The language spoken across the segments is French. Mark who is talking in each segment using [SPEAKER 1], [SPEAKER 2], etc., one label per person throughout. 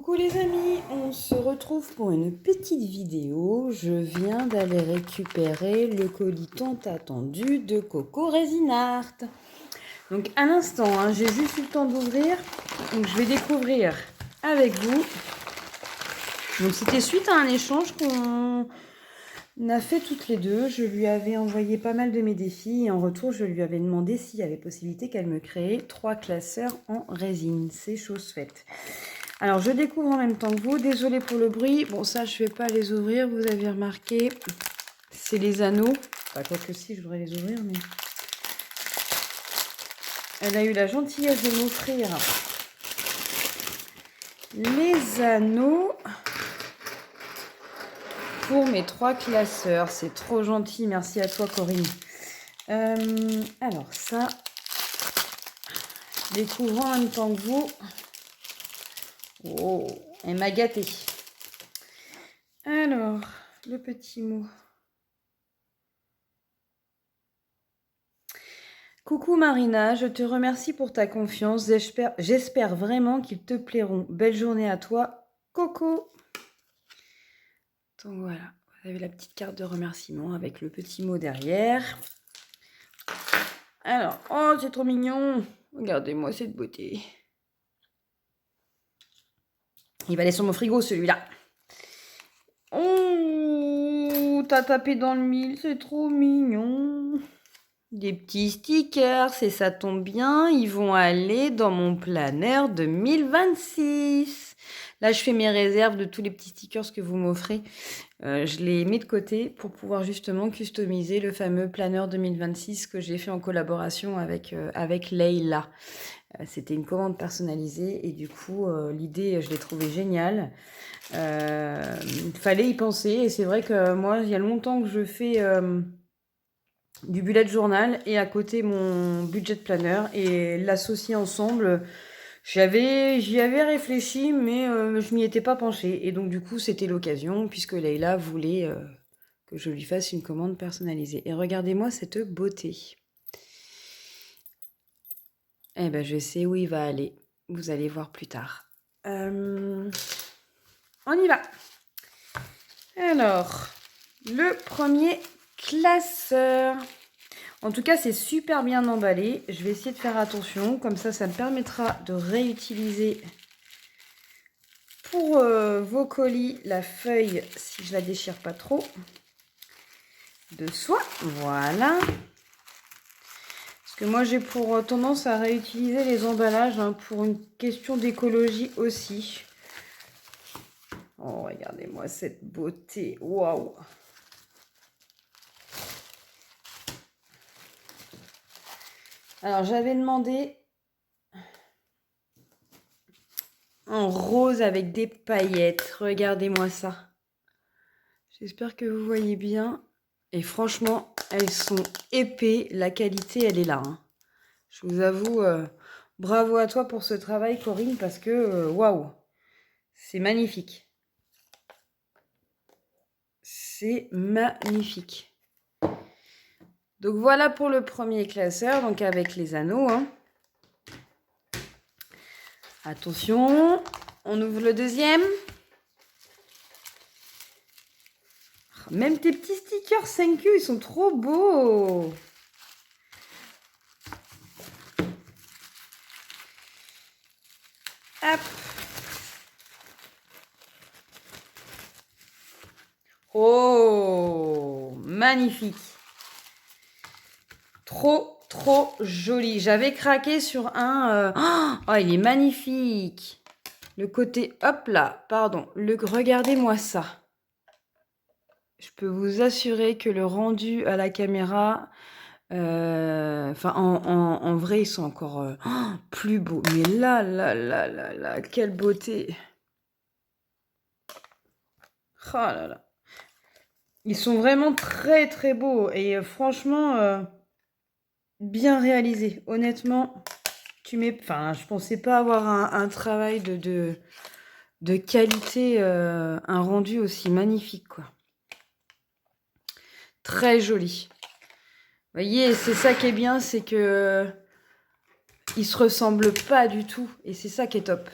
[SPEAKER 1] Coucou les amis, on se retrouve pour une petite vidéo. Je viens d'aller récupérer le colis tant attendu de Coco Resin Art. Donc à l'instant, j'ai juste eu le temps d'ouvrir. Donc je vais découvrir avec vous. Donc c'était suite à un échange qu'on a fait toutes les deux. Je lui avais envoyé pas mal de mes défis et en retour je lui avais demandé s'il y avait possibilité qu'elle me crée 3 classeurs en résine. C'est chose faite. Alors, je découvre en même temps que vous. Désolée pour le bruit. Bon, ça, je ne vais pas les ouvrir. Vous avez remarqué, c'est les anneaux. Enfin, quoi que si, je voudrais les ouvrir, mais... Elle a eu la gentillesse de m'offrir les anneaux pour mes 3 classeurs. C'est trop gentil. Merci à toi, Corinne. Alors, ça, découvrant en même temps que vous. Oh, elle m'a gâtée. Alors, le petit mot. Coucou Marina, je te remercie pour ta confiance. J'espère vraiment qu'ils te plairont. Belle journée à toi, Coco. Donc voilà, vous avez la petite carte de remerciement avec le petit mot derrière. Alors, oh, c'est trop mignon. Regardez-moi cette beauté. Il va aller sur mon frigo, celui-là. Oh, t'as tapé dans le mille, c'est trop mignon. Des petits stickers, et ça tombe bien, ils vont aller dans mon planeur 2026. Là, je fais mes réserves de tous les petits stickers que vous m'offrez. Je les mets de côté pour pouvoir justement customiser le fameux planeur 2026 que j'ai fait en collaboration avec Leïla. C'était une commande personnalisée et du coup, l'idée, je l'ai trouvée géniale. Il fallait y penser et c'est vrai que moi, il y a longtemps que je fais... du bullet journal et à côté mon budget planner et l'associer ensemble, j'y avais réfléchi mais je m'y étais pas penchée et donc du coup c'était l'occasion puisque Leïla voulait que je lui fasse une commande personnalisée et regardez-moi cette beauté. Eh ben je sais où il va aller, vous allez voir plus tard. On y va. Alors le premier classeur. En tout cas, c'est super bien emballé. Je vais essayer de faire attention. Comme ça me permettra de réutiliser pour vos colis la feuille, si je la déchire pas trop, de soie. Voilà. Parce que moi, j'ai pour tendance à réutiliser les emballages pour une question d'écologie aussi. Oh, regardez-moi cette beauté. Waouh! Alors, j'avais demandé en rose avec des paillettes. Regardez-moi ça. J'espère que vous voyez bien. Et franchement, elles sont épais. La qualité, elle est là. Je vous avoue, bravo à toi pour ce travail, Corinne, parce que, waouh, c'est magnifique. C'est magnifique. Donc voilà pour le premier classeur, donc avec les anneaux. Attention, on ouvre le deuxième. Même tes petits stickers 5Q, ils sont trop beaux. Hop. Oh, magnifique. Trop joli. J'avais craqué sur un... Oh, il est magnifique. Le côté... Hop là, pardon. Regardez-moi ça. Je peux vous assurer que le rendu à la caméra... en vrai, ils sont encore plus beaux. Mais là, quelle beauté. Oh là là. Ils sont vraiment très beaux. Et franchement, bien réalisés. Honnêtement, je pensais pas avoir un travail de qualité, un rendu aussi magnifique, quoi. Très joli. Vous voyez, c'est ça qui est bien, c'est que ils se ressemblent pas du tout. Et c'est ça qui est top.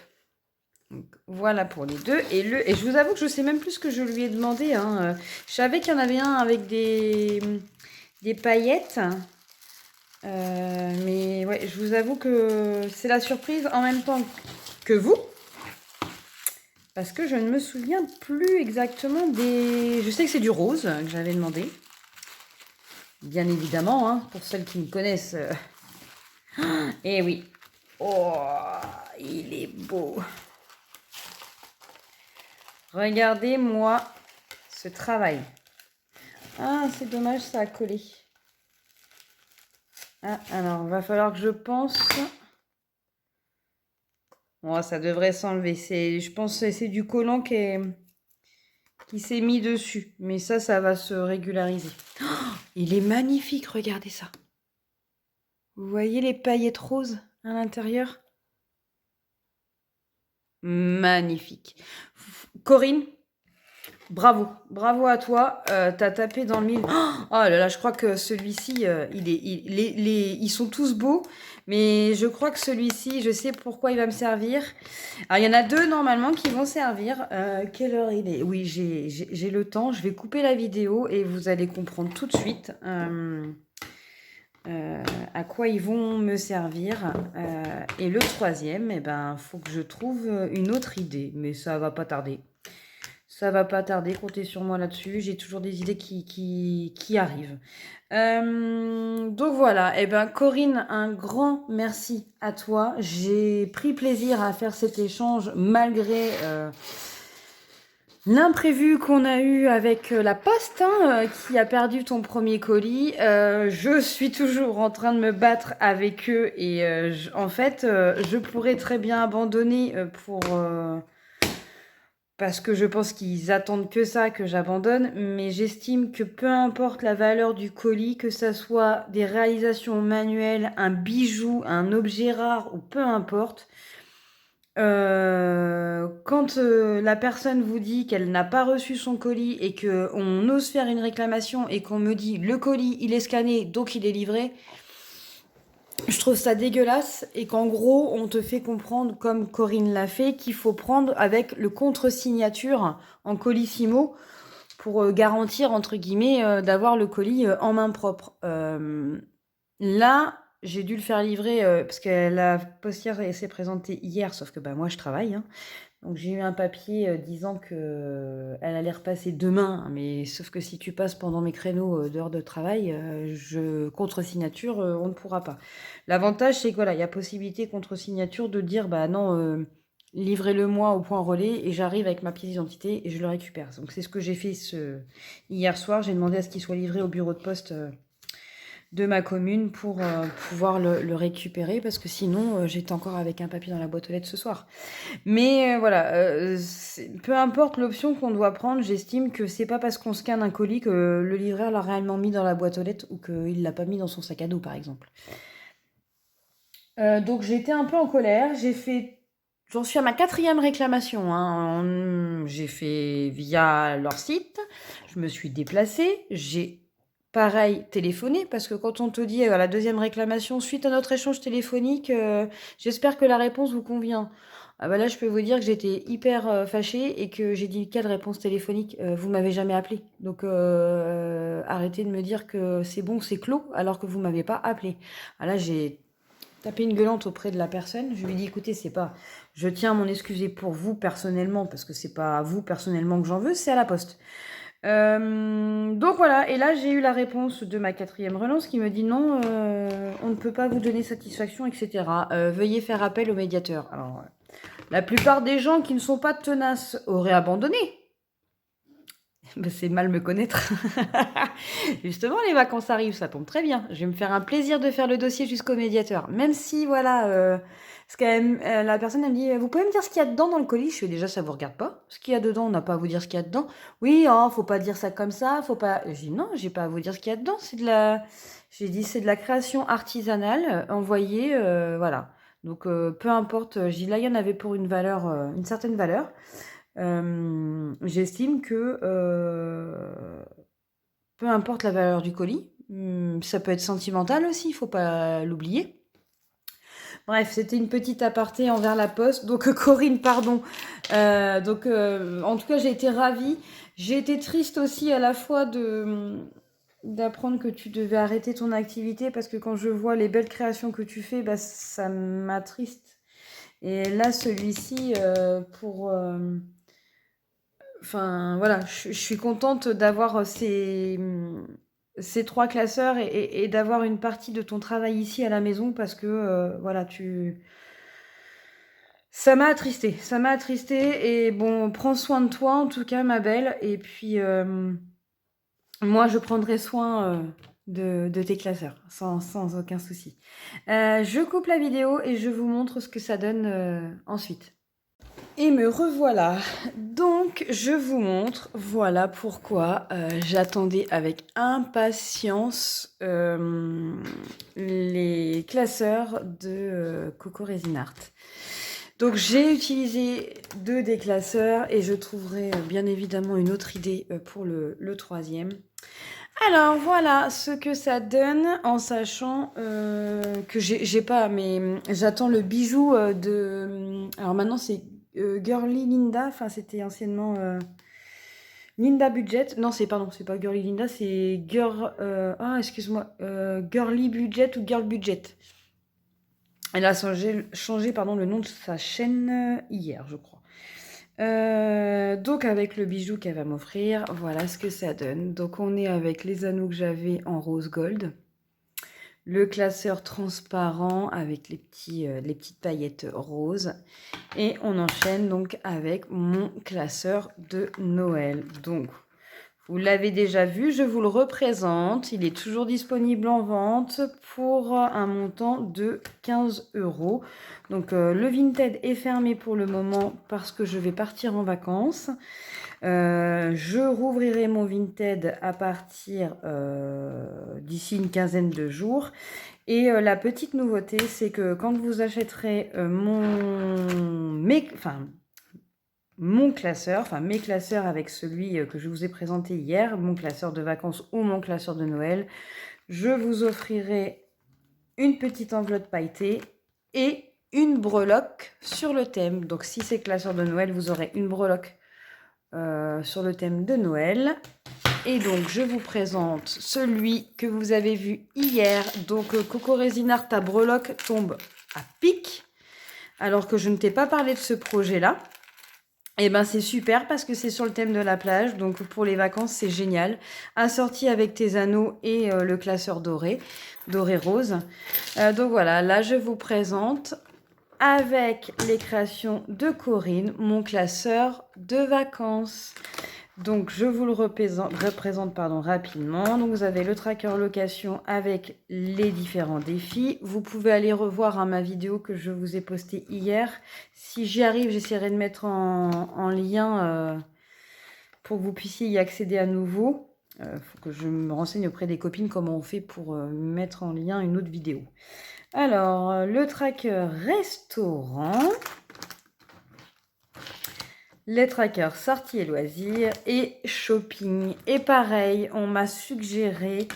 [SPEAKER 1] Donc, voilà pour les deux. Et je vous avoue que je sais même plus ce que je lui ai demandé, hein. Je savais qu'il y en avait un avec des paillettes. Mais ouais, je vous avoue que c'est la surprise en même temps que vous. Parce que je ne me souviens plus exactement des... Je sais que c'est du rose que j'avais demandé. Bien évidemment, hein, pour celles qui me connaissent. Eh oui. Oh, il est beau. Regardez-moi ce travail. Ah, c'est dommage, ça a collé. Ah, alors, va falloir que je pense... Bon, ça devrait s'enlever. Je pense que c'est du collant qui s'est mis dessus. Mais ça va se régulariser. Oh, il est magnifique, regardez ça. Vous voyez les paillettes roses à l'intérieur? Magnifique. Corinne, bravo. Bravo à toi. T'as tapé dans le mille. Oh là là, je crois que celui-ci, ils sont tous beaux. Mais je crois que celui-ci, je sais pourquoi il va me servir. Alors, il y en a deux normalement qui vont servir. Quelle heure il est? Oui, j'ai le temps. Je vais couper la vidéo et vous allez comprendre tout de suite à quoi ils vont me servir. Et le troisième, eh ben, faut que je trouve une autre idée. Mais ça va pas tarder. Ça va pas tarder, comptez sur moi là-dessus. J'ai toujours des idées qui arrivent. Donc voilà, et ben Corinne, un grand merci à toi. J'ai pris plaisir à faire cet échange malgré l'imprévu qu'on a eu avec la poste, hein, qui a perdu ton premier colis. Je suis toujours en train de me battre avec eux et en fait, je pourrais très bien abandonner parce que je pense qu'ils attendent que ça, que j'abandonne, mais j'estime que peu importe la valeur du colis, que ça soit des réalisations manuelles, un bijou, un objet rare ou peu importe, quand la personne vous dit qu'elle n'a pas reçu son colis et qu'on ose faire une réclamation et qu'on me dit le colis il est scanné donc il est livré, je trouve ça dégueulasse et qu'en gros, on te fait comprendre, comme Corinne l'a fait, qu'il faut prendre avec le contre-signature en colissimo pour garantir, entre guillemets, d'avoir le colis en main propre. Là, j'ai dû le faire livrer parce que la postière s'est présentée hier, sauf que bah, moi, je travaille. Hein. Donc j'ai eu un papier disant que elle allait repasser demain, mais sauf que si tu passes pendant mes créneaux d'heures de travail, contre-signature, on ne pourra pas. L'avantage, c'est que voilà, il y a possibilité contre-signature de dire bah non, livrez-le-moi au point relais et j'arrive avec ma pièce d'identité et je le récupère. Donc c'est ce que j'ai fait hier soir. J'ai demandé à ce qu'il soit livré au bureau de poste de ma commune pour pouvoir le récupérer parce que sinon j'étais encore avec un papier dans la boîte aux lettres ce soir. Mais voilà, peu importe l'option qu'on doit prendre, j'estime que c'est pas parce qu'on scanne un colis que le livreur l'a réellement mis dans la boîte aux lettres ou qu'il l'a pas mis dans son sac à dos par exemple. Donc j'ai été un peu en colère, j'en suis à ma 4e réclamation. Hein. J'ai fait via leur site, je me suis déplacée, j'ai pareil téléphoné parce que quand on te dit à la 2e réclamation suite à notre échange téléphonique, j'espère que la réponse vous convient. Ah bah là, je peux vous dire que j'étais hyper fâchée et que j'ai dit quelle réponse téléphonique vous m'avez jamais appelé. Donc arrêtez de me dire que c'est bon, c'est clos alors que vous m'avez pas appelé. Ah là, j'ai tapé une gueulante auprès de la personne. Je lui ai dit écoutez, c'est pas je tiens à m'en excuser pour vous personnellement parce que c'est pas à vous personnellement que j'en veux, c'est à la poste. Donc voilà, et là j'ai eu la réponse de ma 4e relance qui me dit non, on ne peut pas vous donner satisfaction, etc. Veuillez faire appel au médiateur. Alors, la plupart des gens qui ne sont pas tenaces auraient abandonné. Ben, c'est mal me connaître. Justement, les vacances arrivent, ça tombe très bien. Je vais me faire un plaisir de faire le dossier jusqu'au médiateur. Même si, voilà, parce que la personne, elle me dit, vous pouvez me dire ce qu'il y a dedans dans le colis? Je fais déjà, ça vous regarde pas. Ce qu'il y a dedans, on n'a pas à vous dire ce qu'il y a dedans. Oui, oh, faut pas dire ça comme ça, faut pas... Je dis, non, j'ai pas à vous dire ce qu'il y a dedans. J'ai dit, c'est de la création artisanale, envoyée, voilà. Donc, peu importe, j'ai dit, là, il y en avait pour une valeur, une certaine valeur. J'estime que peu importe la valeur du colis, ça peut être sentimental aussi, il faut pas l'oublier. Bref, c'était une petite aparté envers la poste. Donc, Corinne, pardon. En tout cas, j'ai été ravie. J'ai été triste aussi à la fois d'apprendre que tu devais arrêter ton activité parce que quand je vois les belles créations que tu fais, bah, ça m'attriste. Et là, celui-ci, enfin, voilà, je suis contente d'avoir ces 3 classeurs et d'avoir une partie de ton travail ici à la maison parce que, voilà, ça m'a attristée et bon, prends soin de toi en tout cas, ma belle et puis, moi, je prendrai soin, de tes classeurs sans aucun souci. Je coupe la vidéo et je vous montre ce que ça donne, ensuite. Et me revoilà. Donc, je vous montre, voilà pourquoi j'attendais avec impatience les classeurs de Coco Resin Art. Donc, j'ai utilisé 2 des classeurs et je trouverai bien évidemment une autre idée pour le troisième. Alors, voilà ce que ça donne en sachant que j'ai pas, mais j'attends le bijou de... Alors maintenant, c'est Girly Linda, enfin c'était anciennement Linda Budget. Non, c'est pardon, c'est pas Girly Linda, c'est excuse-moi, Girly Budget ou Girl Budget. Elle a changé pardon, le nom de sa chaîne hier, je crois. Donc avec le bijou qu'elle va m'offrir, voilà ce que ça donne. Donc on est avec les anneaux que j'avais en rose gold. Le classeur transparent avec les petites paillettes roses. Et on enchaîne donc avec mon classeur de Noël. Donc, vous l'avez déjà vu, je vous le représente. Il est toujours disponible en vente pour un montant de 15 €. Donc, le Vinted est fermé pour le moment parce que je vais partir en vacances. Je rouvrirai mon Vinted à partir d'ici une quinzaine de jours. Et la petite nouveauté, c'est que quand vous achèterez mon classeur, enfin mes classeurs avec celui que je vous ai présenté hier, mon classeur de vacances ou mon classeur de Noël, je vous offrirai une petite enveloppe pailletée et une breloque sur le thème. Donc si c'est classeur de Noël, vous aurez une breloque sur le thème de Noël. Et donc, je vous présente celui que vous avez vu hier. Donc, Coco Resin Art à breloque tombe à pic. Alors que je ne t'ai pas parlé de ce projet-là. Et ben, c'est super parce que c'est sur le thème de la plage. Donc, pour les vacances, c'est génial. Assorti avec tes anneaux et le classeur doré rose. Donc, voilà, là, je vous présente avec les créations de Corinne, mon classeur de vacances. Donc, je vous le représente rapidement. Donc, vous avez le tracker location avec les différents défis. Vous pouvez aller revoir ma vidéo que je vous ai postée hier. Si j'y arrive, j'essaierai de mettre en lien pour que vous puissiez y accéder à nouveau. Faut que je me renseigne auprès des copines comment on fait pour mettre en lien une autre vidéo. Alors, le tracker restaurant. Les trackers sorties et loisirs et shopping. Et pareil, on m'a suggéré,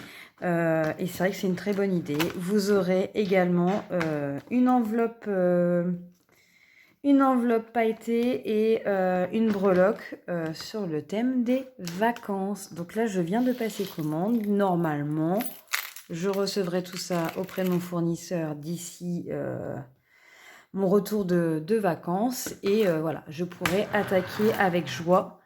[SPEAKER 1] et c'est vrai que c'est une très bonne idée, vous aurez également une enveloppe pailletée et une breloque sur le thème des vacances. Donc là, je viens de passer commande. Normalement, je recevrai tout ça auprès de mon fournisseur d'ici... mon retour de vacances et voilà, je pourrai attaquer avec joie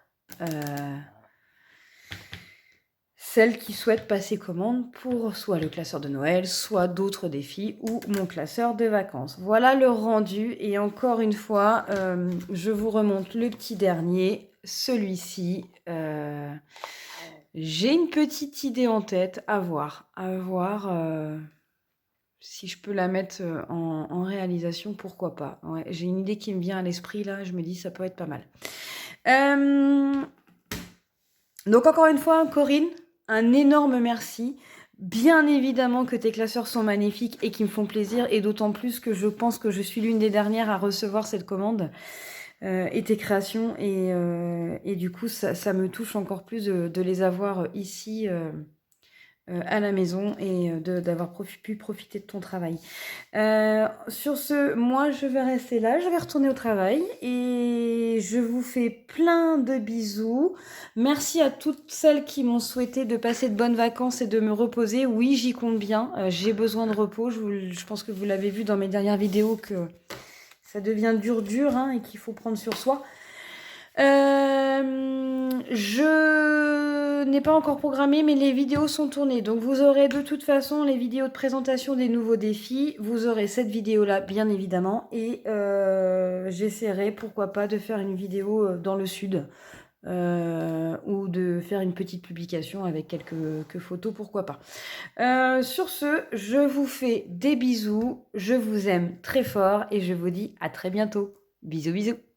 [SPEAKER 1] celles qui souhaitent passer commande pour soit le classeur de Noël, soit d'autres défis ou mon classeur de vacances. Voilà le rendu et encore une fois, je vous remonte le petit dernier, celui-ci. J'ai une petite idée en tête, à voir. Si je peux la mettre en réalisation, pourquoi pas. Ouais, j'ai une idée qui me vient à l'esprit, là. Je me dis, ça peut être pas mal. Donc, encore une fois, Corinne, un énorme merci. Bien évidemment que tes classeurs sont magnifiques et qui me font plaisir. Et d'autant plus que je pense que je suis l'une des dernières à recevoir cette commande et tes créations. Et du coup, ça me touche encore plus de les avoir ici... à la maison et d'avoir pu profiter de ton travail. Sur ce, moi, je vais rester là, je vais retourner au travail et je vous fais plein de bisous. Merci à toutes celles qui m'ont souhaité de passer de bonnes vacances et de me reposer. Oui, j'y compte bien. J'ai besoin de repos. Je pense que vous l'avez vu dans mes dernières vidéos que ça devient dur hein, et qu'il faut prendre sur soi. Je n'ai pas encore programmé, mais les vidéos sont tournées. Donc vous aurez de toute façon les vidéos de présentation des nouveaux défis. Vous aurez cette vidéo-là, bien évidemment. Et j'essaierai, pourquoi pas, de faire une vidéo dans le sud. Ou de faire une petite publication avec quelques photos, pourquoi pas. Sur ce, je vous fais des bisous. Je vous aime très fort et je vous dis à très bientôt. Bisous, bisous.